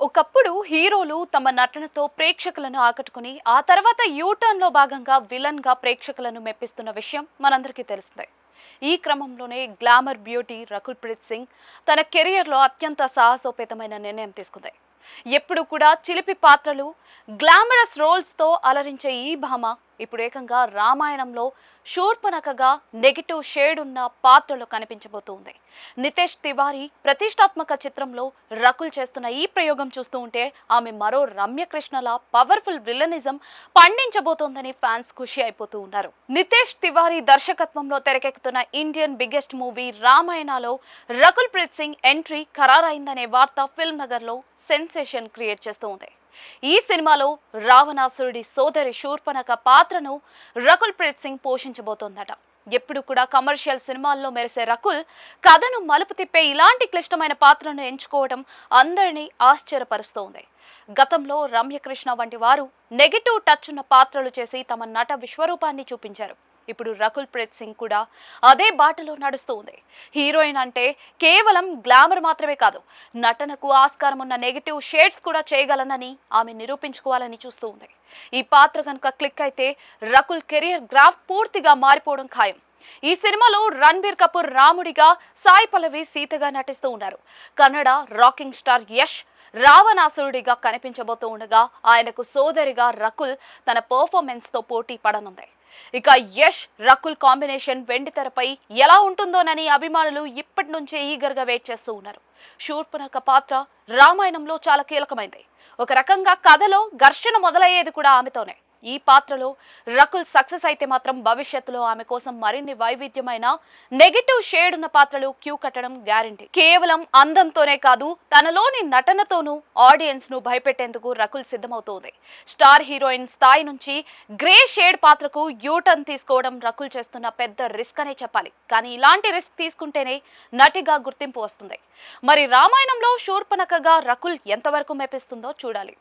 ఒకప్పుడు హీరోలు తమ నటనతో ప్రేక్షకులను ఆకట్టుకుని ఆ తర్వాత యూటర్న్ లో భాగంగా విలన్ గా ప్రేక్షకులను మెప్పిస్తున్న విషయం మనందరికీ తెలిసిందే. ఈ క్రమంలోనే గ్లామర్ బ్యూటీ రకుల్ ప్రీత్ సింగ్ తన కెరియర్ లో అత్యంత సాహసోపేతమైన నిర్ణయం తీసుకుంది. ఎప్పుడు కూడా చిలిపి పాత్రలు, గ్లామరస్ రోల్స్ తో అలరించే ఈ భామ ఇప్పుడు ఏకంగా రామాయణంలో శూర్పణఖగా నెగటివ్ షేడ్ ఉన్న పాత్రలో కనిపించబోతుంది. నితేష్ తివారీ ప్రతిష్టాత్మక చిత్రంలో రకుల్ చేస్తున్న ఈ ప్రయోగం చూస్తూ ఉంటే ఆమె మరో రమ్యకృష్ణలా పవర్ఫుల్ విలనిజం పండించబోతోందని ఫ్యాన్స్ ఖుషి అయిపోతూ ఉన్నారు. నితేష్ తివారీ దర్శకత్వంలో తెరకెక్కుతున్న ఇండియన్ బిగ్గెస్ట్ మూవీ రామాయణలో రకుల్ ప్రీత్ సింగ్ ఎంట్రీ ఖరారైందనే వార్త ఫిల్మ్ నగర్ లో సెన్సేషన్ క్రియేట్ చేస్తూ ఉంది. ఈ సినిమాలో రావణాసురుడి సోదరి శూర్పణఖ పాత్రను రకుల్ ప్రీత్ సింగ్ పోషించబోతోందట. ఎప్పుడు కూడా కమర్షియల్ సినిమాల్లో మెరిసే రకుల్ కథను మలుపు తిప్పే ఇలాంటి క్లిష్టమైన పాత్రను ఎంచుకోవడం అందరినీ ఆశ్చర్యపరుస్తోంది. గతంలో రమ్యకృష్ణ వంటి వారు నెగటివ్ టచ్ ఉన్న పాత్రలు చేసి తమ నట విశ్వరూపాన్ని చూపించారు. ఇప్పుడు రకుల్ ప్రీత్ సింగ్ కూడా అదే బాటలో నడుస్తూ ఉంది. హీరోయిన్ అంటే కేవలం గ్లామర్ మాత్రమే కాదు, నటనకు ఆస్కారం ఉన్న నెగటివ్ షేడ్స్ కూడా చేయగలనని ఆమె నిరూపించుకోవాలని చూస్తూ ఉంది. ఈ పాత్ర కనుక క్లిక్ అయితే రకుల్ కెరియర్ గ్రాఫ్ పూర్తిగా మారిపోవడం ఖాయం. ఈ సినిమాలో రణబీర్ కపూర్ రాముడిగా, సాయి పల్లవి సీతగా నటిస్తూ ఉన్నారు. కన్నడ రాకింగ్ స్టార్ యష్ రావణాసురుడిగా కనిపించబోతూ ఉండగా ఆయనకు సోదరిగా రకుల్ తన పర్ఫార్మెన్స్ తో పోటీ పడనుంది. ఇక యష్ రకుల్ కాంబినేషన్ వెండి తెరపై ఎలా ఉంటుందోనని అభిమానులు ఇప్పటి నుంచే ఈగర్ గా వెయిట్ చేస్తూ ఉన్నారు. శూర్పణఖ పాత్ర రామాయణంలో చాలా కీలకమైంది. ఒక రకంగా కథలో ఘర్షణ మొదలయ్యేది కూడా ఆమెతోనే. ఈ పాత్రలో రకుల్ సక్సెస్ అయితే మాత్రం భవిష్యత్తులో ఆమె కోసం మరిన్ని వైవిధ్యమైన నెగటివ్ షేడ్ ఉన్న పాత్రలు క్యూ కట్టడం గ్యారంటీ. కేవలం అందంతోనే కాదు, తనలోని నటనతోనూ ఆడియన్స్ ను భయపెట్టేందుకు రకుల్ సిద్ధమవుతోంది. స్టార్ హీరోయిన్ స్థాయి నుంచి గ్రే షేడ్ పాత్రకు యూటర్న్ తీసుకోవడం రకుల్ చేస్తున్న పెద్ద రిస్క్ అనే చెప్పాలి. కానీ ఇలాంటి రిస్క్ తీసుకుంటేనే నటిగా గుర్తింపు వస్తుంది. మరి రామాయణంలో శూర్పణఖగా రకుల్ ఎంతవరకు మెప్పిస్తుందో చూడాలి.